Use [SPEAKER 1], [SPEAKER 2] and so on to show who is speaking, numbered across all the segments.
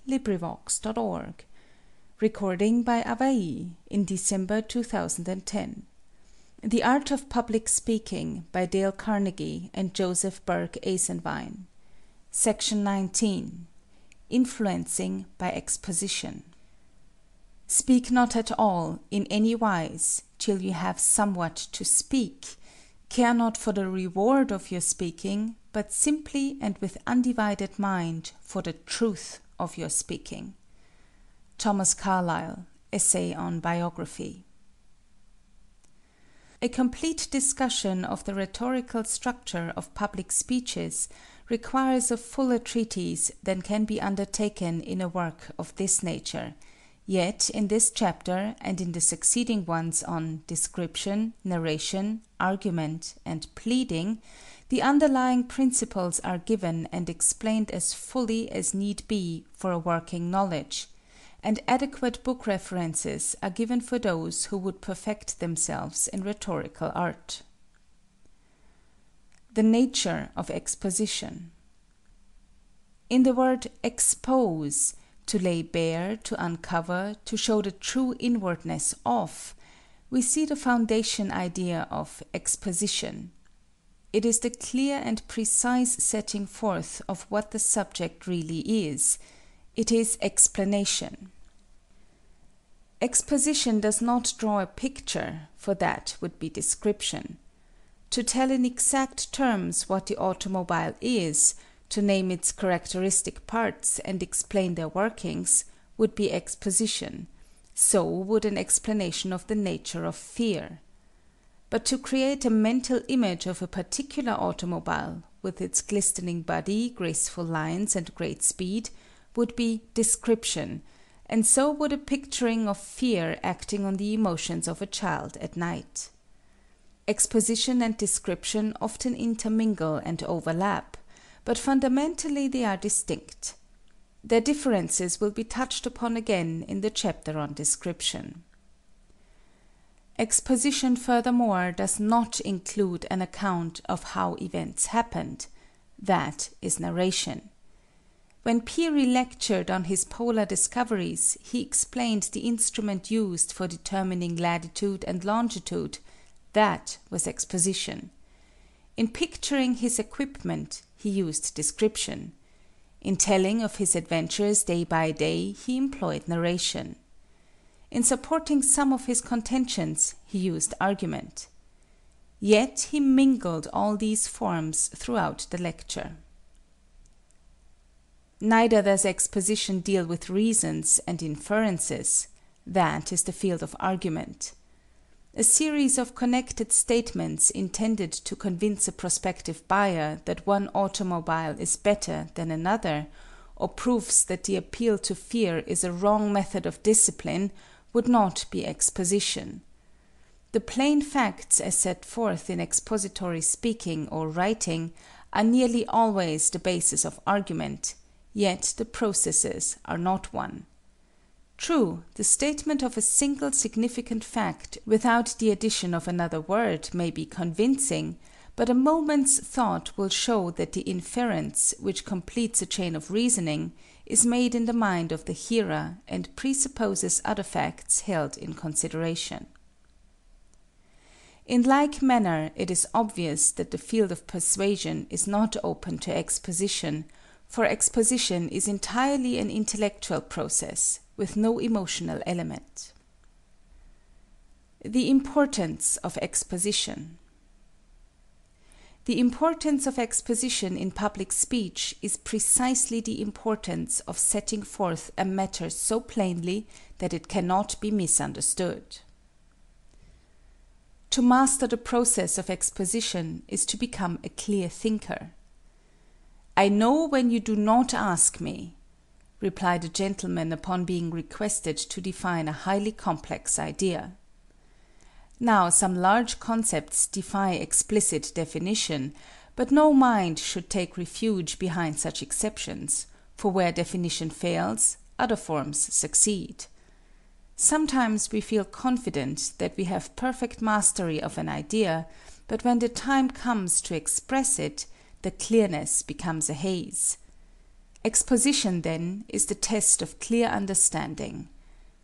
[SPEAKER 1] LibriVox.org. Recording by Avai in December 2010. The Art of Public Speaking by Dale Carnegie and Joseph Burke Eisenwein. Section 19. Influencing by Exposition. Speak not at all, in any wise, till you have somewhat to speak. Care not for the reward of your speaking, but simply and with undivided mind for the truth of your speaking. Thomas Carlyle, Essay on Biography. A complete discussion of the rhetorical structure of public speeches requires a fuller treatise than can be undertaken in a work of this nature. Yet, in this chapter and in the succeeding ones on description, narration, argument, and pleading, the underlying principles are given and explained as fully as need be for a working knowledge, and adequate book references are given for those who would perfect themselves in rhetorical art. The nature of exposition. In the word expose, to lay bare, to uncover, to show the true inwardness of, we see the foundation idea of exposition. It is the clear and precise setting forth of what the subject really is. It is explanation. Exposition does not draw a picture, for that would be description. To tell in exact terms what the automobile is, to name its characteristic parts and explain their workings, would be exposition. So would an explanation of the nature of fear. But to create a mental image of a particular automobile, with its glistening body, graceful lines, and great speed, would be description, and so would a picturing of fear acting on the emotions of a child at night. Exposition and description often intermingle and overlap, but fundamentally they are distinct. Their differences will be touched upon again in the chapter on description. Exposition, furthermore, does not include an account of how events happened. That is narration. When Peary lectured on his polar discoveries, he explained the instrument used for determining latitude and longitude. That was exposition. In picturing his equipment, he used description. In telling of his adventures day by day, he employed narration. In supporting some of his contentions, he used argument. Yet he mingled all these forms throughout the lecture. Neither does exposition deal with reasons and inferences. That is the field of argument. A series of connected statements intended to convince a prospective buyer that one automobile is better than another, or proofs that the appeal to fear is a wrong method of discipline, would not be exposition. The plain facts as set forth in expository speaking or writing are nearly always the basis of argument, yet the processes are not one. True, the statement of a single significant fact without the addition of another word may be convincing, but a moment's thought will show that the inference, which completes a chain of reasoning, is made in the mind of the hearer and presupposes other facts held in consideration. In like manner, it is obvious that the field of persuasion is not open to exposition, for exposition is entirely an intellectual process, with no emotional element. The importance of exposition. The importance of exposition in public speech is precisely the importance of setting forth a matter so plainly that it cannot be misunderstood. To master the process of exposition is to become a clear thinker. "I know when you do not ask me," replied a gentleman upon being requested to define a highly complex idea. Now, some large concepts defy explicit definition, but no mind should take refuge behind such exceptions, for where definition fails, other forms succeed. Sometimes we feel confident that we have perfect mastery of an idea, but when the time comes to express it, the clearness becomes a haze. Exposition, then, is the test of clear understanding.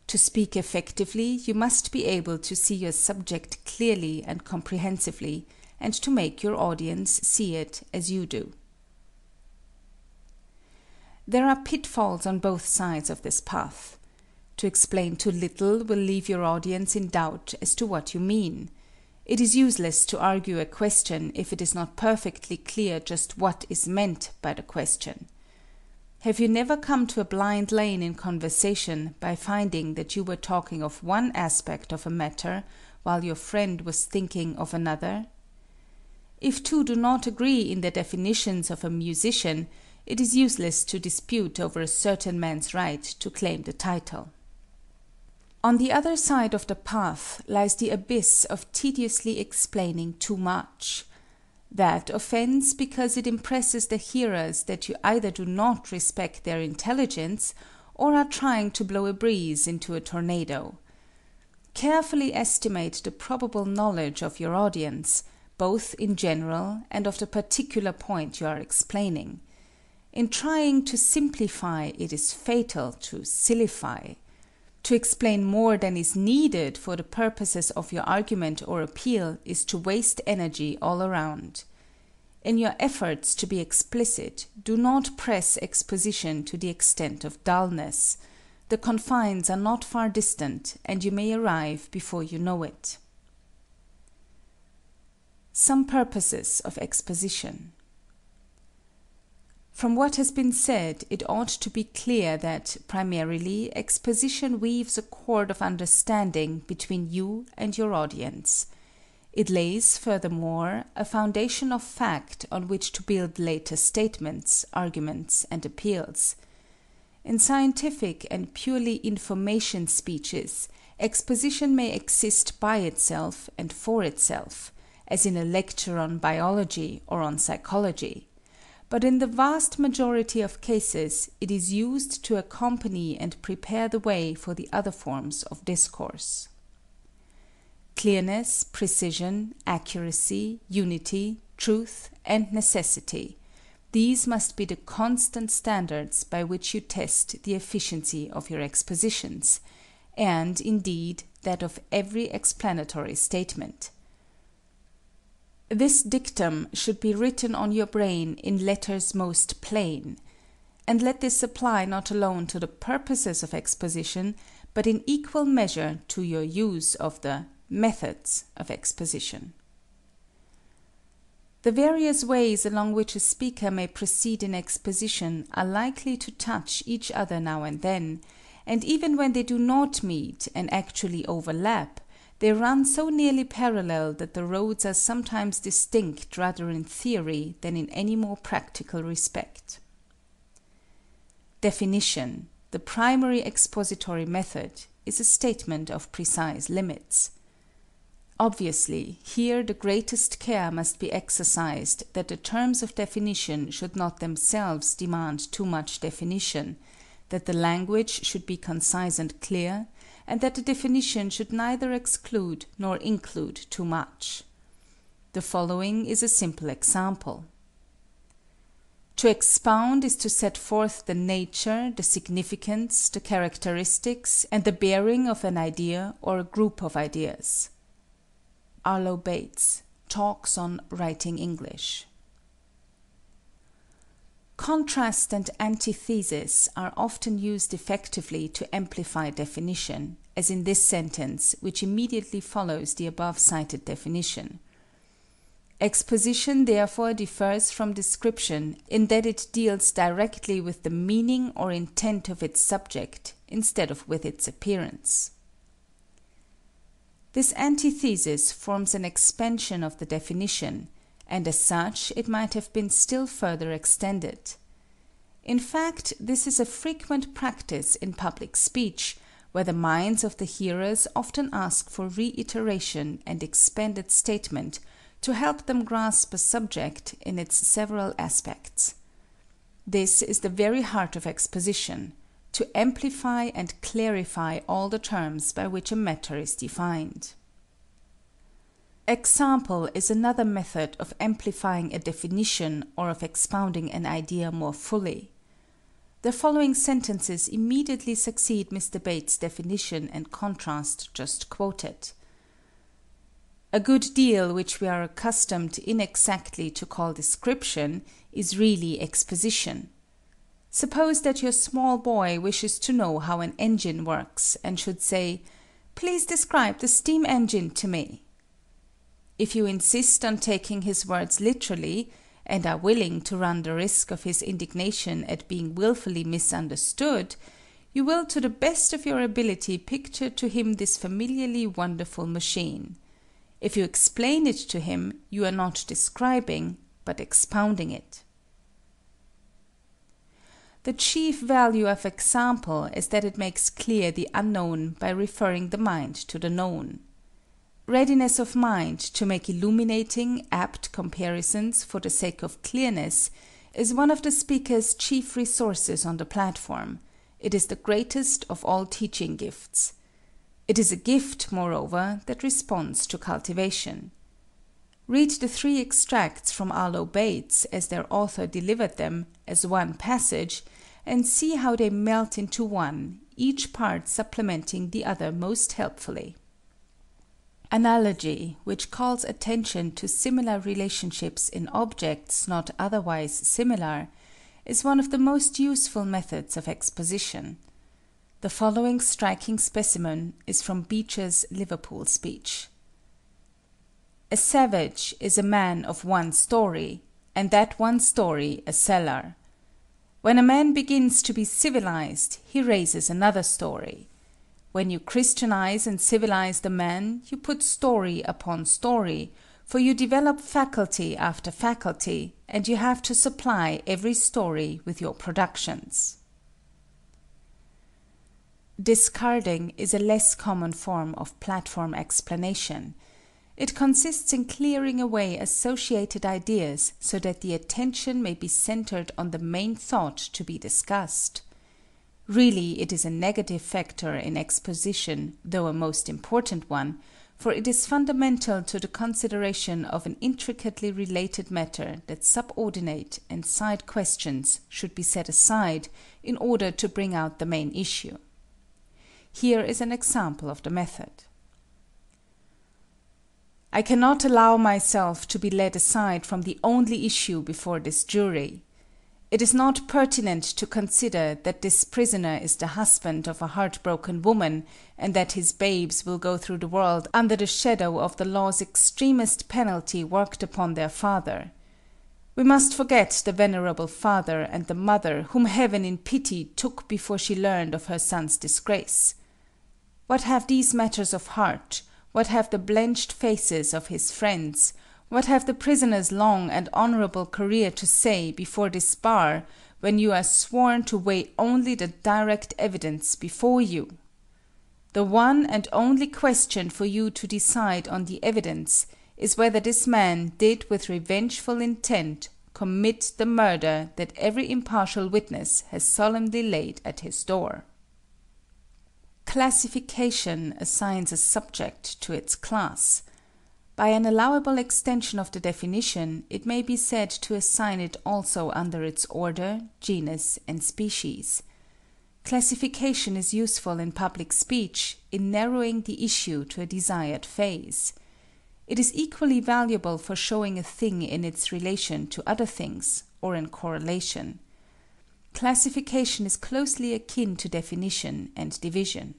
[SPEAKER 1] To speak effectively, you must be able to see your subject clearly and comprehensively, and to make your audience see it as you do. There are pitfalls on both sides of this path. To explain too little will leave your audience in doubt as to what you mean. It is useless to argue a question if it is not perfectly clear just what is meant by the question. Have you never come to a blind lane in conversation by finding that you were talking of one aspect of a matter while your friend was thinking of another? If two do not agree in their definitions of a musician, it is useless to dispute over a certain man's right to claim the title. On the other side of the path lies the abyss of tediously explaining too much. That offends because it impresses the hearers that you either do not respect their intelligence or are trying to blow a breeze into a tornado. Carefully estimate the probable knowledge of your audience, both in general and of the particular point you are explaining. In trying to simplify, it is fatal to sillify. To explain more than is needed for the purposes of your argument or appeal is to waste energy all around. In your efforts to be explicit, do not press exposition to the extent of dullness. The confines are not far distant, and you may arrive before you know it. Some purposes of exposition. From what has been said, it ought to be clear that, primarily, exposition weaves a cord of understanding between you and your audience. It lays, furthermore, a foundation of fact on which to build later statements, arguments, and appeals. In scientific and purely information speeches, exposition may exist by itself and for itself, as in a lecture on biology or on psychology. But in the vast majority of cases it is used to accompany and prepare the way for the other forms of discourse. Clearness, precision, accuracy, unity, truth, and necessity – these must be the constant standards by which you test the efficiency of your expositions, and, indeed, that of every explanatory statement. This dictum should be written on your brain in letters most plain, and let this apply not alone to the purposes of exposition, but in equal measure to your use of the methods of exposition. The various ways along which a speaker may proceed in exposition are likely to touch each other now and then, and even when they do not meet and actually overlap, they run so nearly parallel that the roads are sometimes distinct rather in theory than in any more practical respect. Definition, the primary expository method, is a statement of precise limits. Obviously, here the greatest care must be exercised that the terms of definition should not themselves demand too much definition, that the language should be concise and clear, and that the definition should neither exclude nor include too much. The following is a simple example. To expound is to set forth the nature, the significance, the characteristics, and the bearing of an idea or a group of ideas. Arlo Bates, Talks on Writing English. Contrast and antithesis are often used effectively to amplify definition, as in this sentence, which immediately follows the above-cited definition. Exposition therefore differs from description in that it deals directly with the meaning or intent of its subject, instead of with its appearance. This antithesis forms an expansion of the definition, and as such it might have been still further extended. In fact, this is a frequent practice in public speech, where the minds of the hearers often ask for reiteration and expanded statement to help them grasp a subject in its several aspects. This is the very heart of exposition, to amplify and clarify all the terms by which a matter is defined. Example is another method of amplifying a definition or of expounding an idea more fully. The following sentences immediately succeed Mr. Bates' definition and contrast just quoted. A good deal which we are accustomed inexactly to call description is really exposition. Suppose that your small boy wishes to know how an engine works, and should say, "Please describe the steam engine to me." If you insist on taking his words literally, and are willing to run the risk of his indignation at being wilfully misunderstood, you will to the best of your ability picture to him this familiarly wonderful machine. If you explain it to him, you are not describing, but expounding it. The chief value of example is that it makes clear the unknown by referring the mind to the known. Readiness of mind to make illuminating, apt comparisons for the sake of clearness is one of the speaker's chief resources on the platform. It is the greatest of all teaching gifts. It is a gift, moreover, that responds to cultivation. Read the 3 extracts from Arlo Bates, as their author delivered them, as one passage, and see how they melt into one, each part supplementing the other most helpfully. Analogy, which calls attention to similar relationships in objects not otherwise similar, is one of the most useful methods of exposition. The following striking specimen is from Beecher's Liverpool speech. A savage is a man of one story, and that one story a cellar. When a man begins to be civilized, he raises another story. When you Christianize and civilize the man, you put story upon story, for you develop faculty after faculty, and you have to supply every story with your productions. Discarding is a less common form of platform explanation. It consists in clearing away associated ideas so that the attention may be centered on the main thought to be discussed. Really, it is a negative factor in exposition, though a most important one, for it is fundamental to the consideration of an intricately related matter that subordinate and side questions should be set aside in order to bring out the main issue. Here is an example of the method. I cannot allow myself to be led aside from the only issue before this jury. It is not pertinent to consider that this prisoner is the husband of a heartbroken woman, and that his babes will go through the world under the shadow of the law's extremest penalty worked upon their father. We must forget the venerable father and the mother whom Heaven in pity took before she learned of her son's disgrace. What have these matters of heart? What have the blenched faces of his friends? What have the prisoner's long and honorable career to say before this bar, when you are sworn to weigh only the direct evidence before you? The one and only question for you to decide on the evidence is whether this man did with revengeful intent commit the murder that every impartial witness has solemnly laid at his door. Classification assigns a subject to its class. By an allowable extension of the definition, it may be said to assign it also under its order, genus, and species. Classification is useful in public speech in narrowing the issue to a desired phase. It is equally valuable for showing a thing in its relation to other things, or in correlation. Classification is closely akin to definition and division.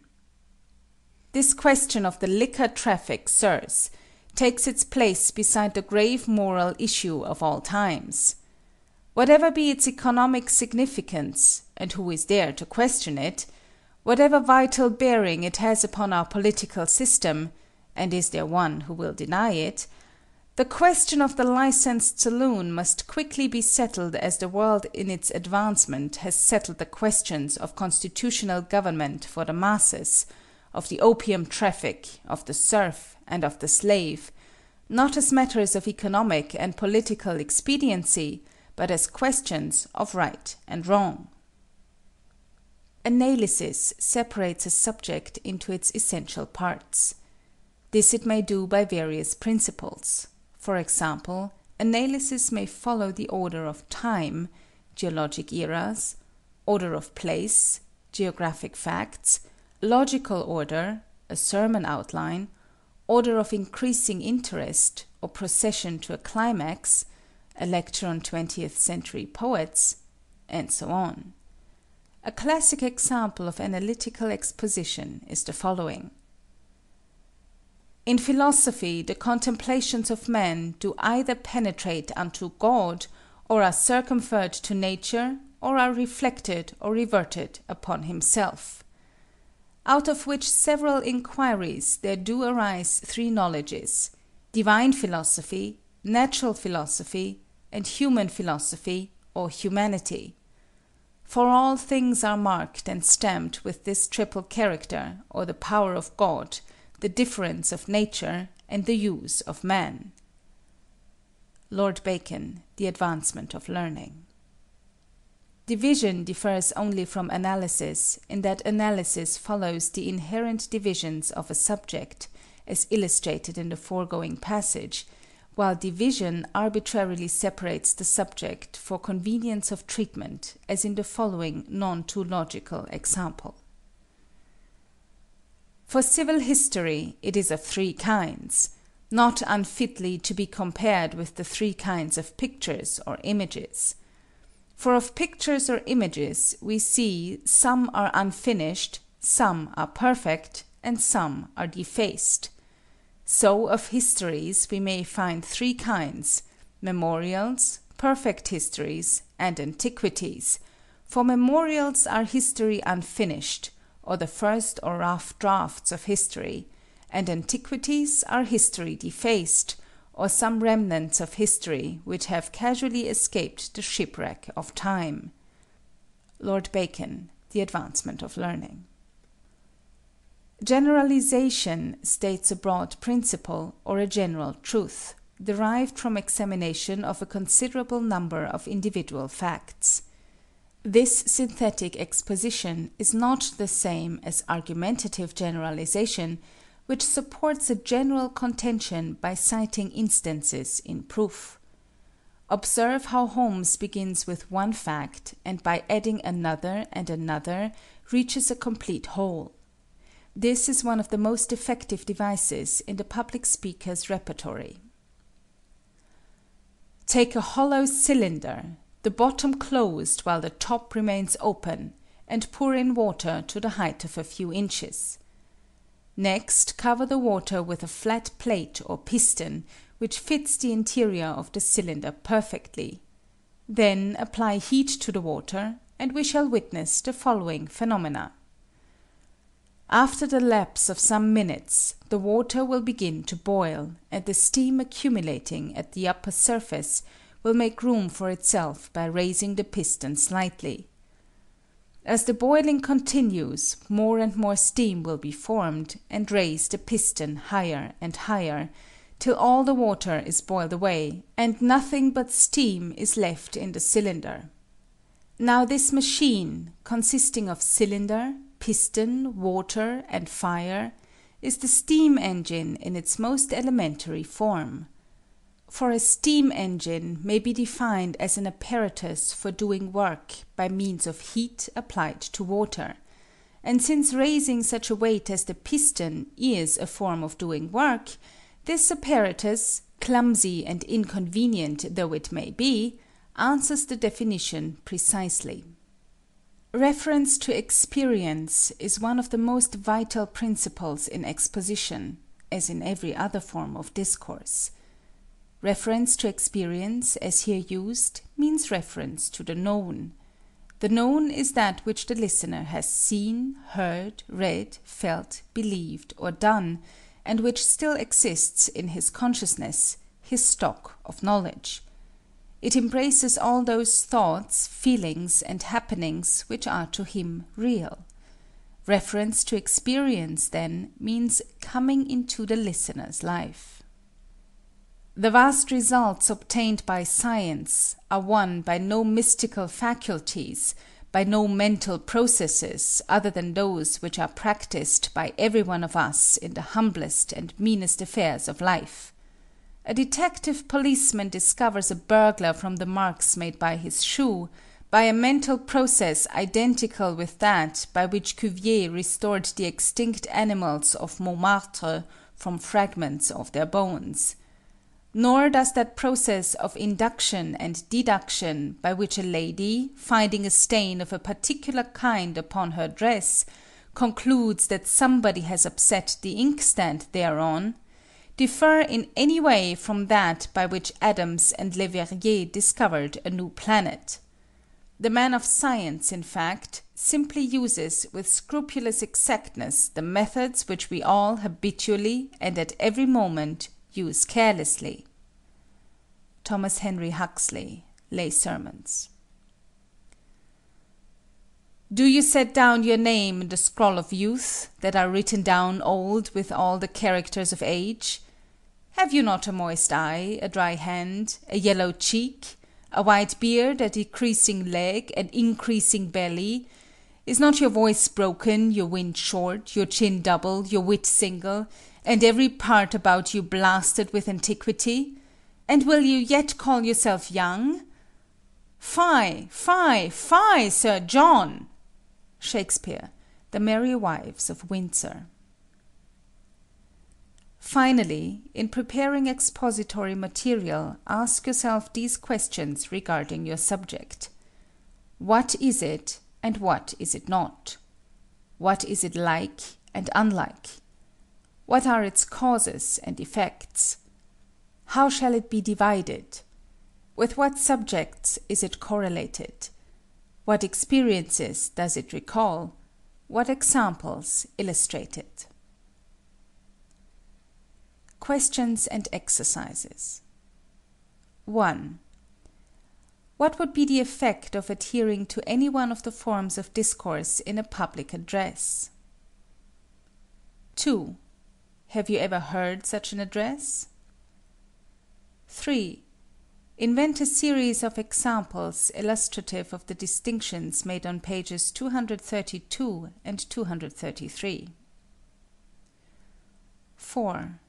[SPEAKER 1] This question of the liquor traffic, sirs, takes its place beside the grave moral issue of all times. Whatever be its economic significance, and who is there to question it, whatever vital bearing it has upon our political system, and is there one who will deny it, the question of the licensed saloon must quickly be settled as the world in its advancement has settled the questions of constitutional government for the masses, of the opium traffic, of the serf, and of the slave, not as matters of economic and political expediency, but as questions of right and wrong. Analysis separates a subject into its essential parts. This it may do by various principles. For example, analysis may follow the order of time, geologic eras, order of place, geographic facts, logical order, a sermon outline, order of increasing interest, or procession to a climax, a lecture on 20th century poets, and so on. A classic example of analytical exposition is the following. In philosophy, the contemplations of man do either penetrate unto God, or are circumferred to nature, or are reflected or reverted upon himself. Out of which several inquiries there do arise three knowledges: divine philosophy, natural philosophy, and human philosophy, or humanity. For all things are marked and stamped with this triple character, or the power of God, the difference of nature, and the use of man. Lord Bacon, The Advancement of Learning. Division differs only from analysis in that analysis follows the inherent divisions of a subject, as illustrated in the foregoing passage, while division arbitrarily separates the subject for convenience of treatment, as in the following non-too-logical example. For civil history it is of three kinds, not unfitly to be compared with the three kinds of pictures or images. For of pictures or images we see some are unfinished, some are perfect, and some are defaced. So of histories we may find three kinds: memorials, perfect histories, and antiquities. For memorials are history unfinished, or the first or rough drafts of history, and antiquities are history defaced, or some remnants of history which have casually escaped the shipwreck of time. Lord Bacon, The Advancement of Learning. Generalization states a broad principle or a general truth, derived from examination of a considerable number of individual facts. This synthetic exposition is not the same as argumentative generalization, which supports a general contention by citing instances in proof. Observe how Holmes begins with one fact, and by adding another and another reaches a complete whole. This is one of the most effective devices in the public speaker's repertory. Take a hollow cylinder, the bottom closed while the top remains open, and pour in water to the height of a few inches. Next, cover the water with a flat plate or piston, which fits the interior of the cylinder perfectly. Then apply heat to the water, and we shall witness the following phenomena. After the lapse of some minutes, the water will begin to boil, and the steam accumulating at the upper surface will make room for itself by raising the piston slightly. As the boiling continues, more and more steam will be formed, and raise the piston higher and higher, till all the water is boiled away, and nothing but steam is left in the cylinder. Now this machine, consisting of cylinder, piston, water, and fire, is the steam engine in its most elementary form. For a steam engine may be defined as an apparatus for doing work by means of heat applied to water, and since raising such a weight as the piston is a form of doing work, this apparatus, clumsy and inconvenient though it may be, answers the definition precisely. Reference to experience is one of the most vital principles in exposition, as in every other form of discourse. Reference to experience, as here used, means reference to the known. The known is that which the listener has seen, heard, read, felt, believed, or done, and which still exists in his consciousness, his stock of knowledge. It embraces all those thoughts, feelings, and happenings which are to him real. Reference to experience, then, means coming into the listener's life. The vast results obtained by science are won by no mystical faculties, by no mental processes other than those which are practiced by every one of us in the humblest and meanest affairs of life. A detective policeman discovers a burglar from the marks made by his shoe, by a mental process identical with that by which Cuvier restored the extinct animals of Montmartre from fragments of their bones. Nor does that process of induction and deduction by which a lady, finding a stain of a particular kind upon her dress, concludes that somebody has upset the inkstand thereon, differ in any way from that by which Adams and Leverrier discovered a new planet. The man of science, in fact, simply uses with scrupulous exactness the methods which we all habitually and at every moment use carelessly. Thomas Henry Huxley, Lay Sermons. Do you set down your name in the scroll of youth, that are written down old with all the characters of age? Have you not a moist eye, a dry hand, a yellow cheek, a white beard, a decreasing leg, an increasing belly? Is not your voice broken, your wind short, your chin double, your wit single, and every part about you blasted with antiquity? And will you yet call yourself young? Fie, fie, fie, Sir John! Shakespeare, The Merry Wives of Windsor. Finally, in preparing expository material, ask yourself these questions regarding your subject. What is it, and what is it not? What is it like and unlike? What are its causes and effects? How shall it be divided? With what subjects is it correlated? What experiences does it recall? What examples illustrate it? Questions and exercises. 1. What would be the effect of adhering to any one of the forms of discourse in a public address? 2. Have you ever heard such an address? 3. Invent a series of examples illustrative of the distinctions made on pages 232 and 233. 4.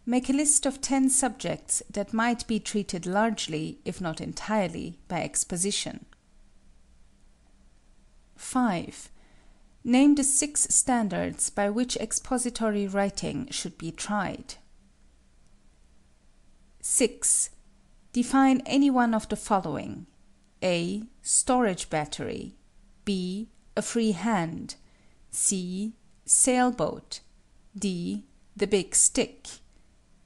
[SPEAKER 1] Make a list of 10 subjects that might be treated largely, if not entirely, by exposition. 5. Name the 6 standards by which expository writing should be tried. 6. Define any one of the following: A. Storage battery. B. A free hand. C. Sailboat. D. The big stick.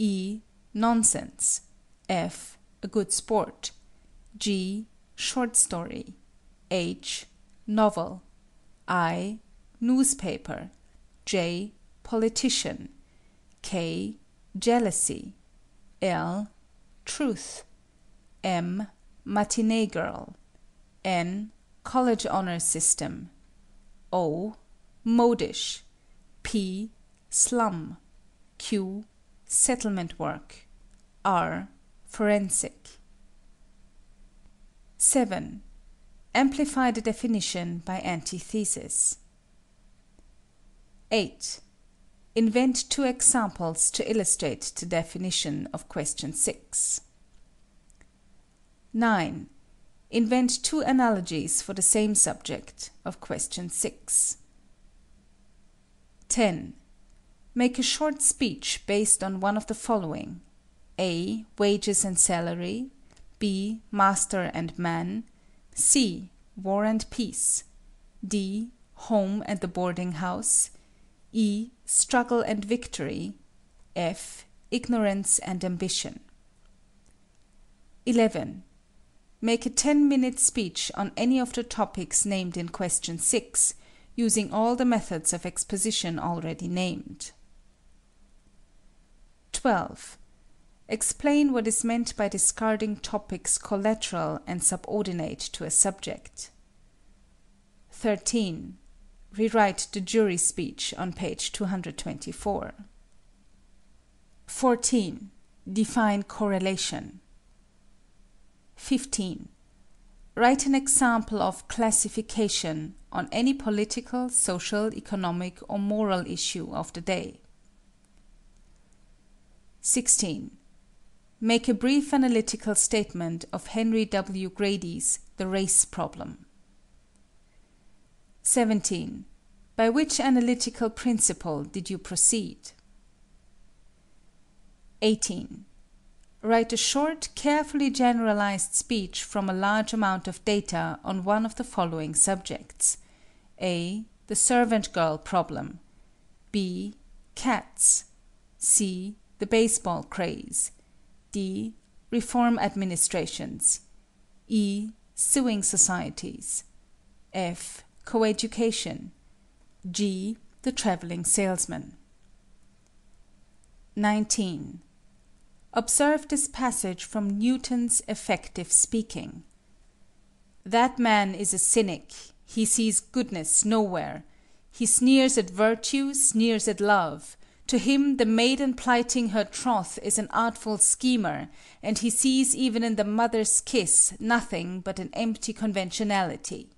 [SPEAKER 1] E. Nonsense. F. A good sport. G. Short story. H. Novel. I. Newspaper. J. Politician. K. Jealousy. L. Truth. M. Matinee girl. N. College honors system. O. Modish. P. Slum. Q. Settlement work. R. Forensic. 7. Amplify the definition by antithesis. 8. Invent 2 examples to illustrate the definition of question 6. 9. Invent 2 analogies for the same subject of question 6. 10. Make a short speech based on one of the following: A. Wages and salary. B. Master and man. C. War and peace. D. Home and the boarding house. E. Struggle and victory. F. Ignorance and ambition. 11. Make a 10-minute speech on any of the topics named in question 6, using all the methods of exposition already named. 12. Explain what is meant by discarding topics collateral and subordinate to a subject. 13. Rewrite the jury speech on page 224. 14. Define correlation. 15. Write an example of classification on any political, social, economic, or moral issue of the day. 16. Make a brief analytical statement of Henry W. Grady's The Race Problem. 17. By which analytical principle did you proceed? 18. Write a short, carefully generalized speech from a large amount of data on one of the following subjects: A. The servant girl problem. B. Cats. C. The baseball craze. D. Reform administrations. E. Suing societies. F. Coeducation. G. The traveling salesman. 19. Observe this passage from Newton's Effective Speaking. That man is a cynic. He sees goodness nowhere. He sneers at virtue, sneers at love. To him the maiden plighting her troth is an artful schemer, and he sees even in the mother's kiss nothing but an empty conventionality.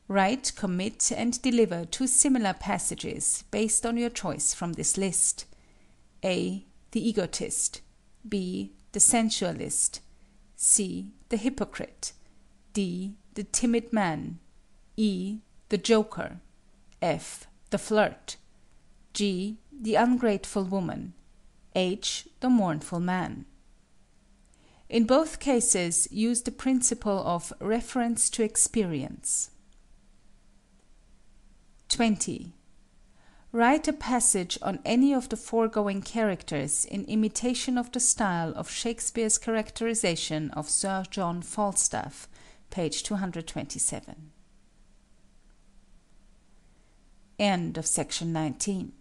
[SPEAKER 1] Write, commit, and deliver 2 similar passages based on your choice from this list. A. The egotist. B. The sensualist. C. The hypocrite. D. The timid man. E. The joker. F. The flirt. G. The ungrateful woman. H. The mournful man. In both cases, use the principle of reference to experience. 20. Write a passage on any of the foregoing characters in imitation of the style of Shakespeare's characterization of Sir John Falstaff, page 227. End of section 19.